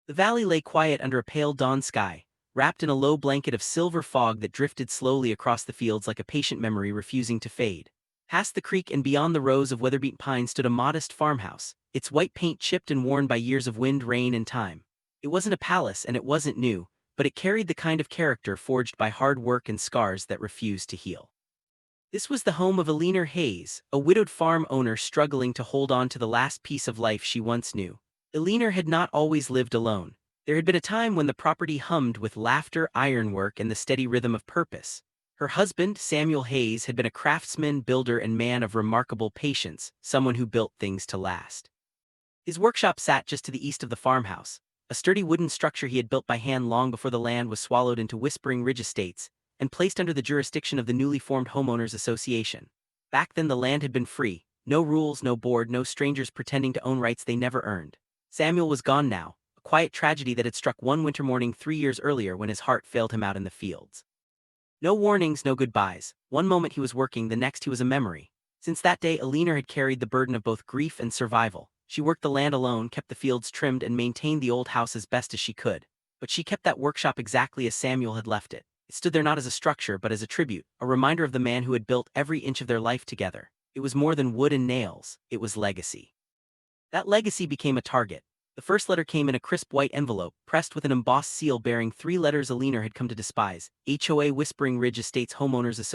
The valley lay quiet under a pale dawn sky, wrapped in a low blanket of silver fog that drifted slowly across the fields like a patient memory refusing to fade. Past the creek and beyond the rows of weather-beaten pines stood a modest farmhouse, its white paint chipped and worn by years of wind, rain, and time. It wasn't a palace and it wasn't new, but it carried the kind of character forged by hard work and scars that refused to heal. This was the home of Eleanor Hayes, a widowed farm owner struggling to hold on to the last piece of life she once knew. Eleanor had not always lived alone. There had been a time when the property hummed with laughter, ironwork, and the steady rhythm of purpose. Her husband, Samuel Hayes, had been a craftsman, builder, and man of remarkable patience, someone who built things to last. His workshop sat just to the east of the farmhouse, a sturdy wooden structure he had built by hand long before the land was swallowed into Whispering Ridge estates and placed under the jurisdiction of the newly formed Homeowners Association. Back then the land had been free, no rules, no board, no strangers pretending to own rights they never earned. Samuel was gone now, a quiet tragedy that had struck one winter morning 3 years earlier when his heart failed him out in the fields. No warnings, no goodbyes. One moment he was working, the next he was a memory. Since that day, Eleanor had carried the burden of both grief and survival. She worked the land alone, kept the fields trimmed, and maintained the old house as best as she could. But she kept that workshop exactly as Samuel had left it. It stood there not as a structure, but as a tribute, a reminder of the man who had built every inch of their life together. It was more than wood and nails, it was legacy. That legacy became a target. The first letter came in a crisp white envelope, pressed with an embossed seal bearing 3 letters Eleanor had come to despise: HOA, Whispering Ridge Estates Homeowners Association.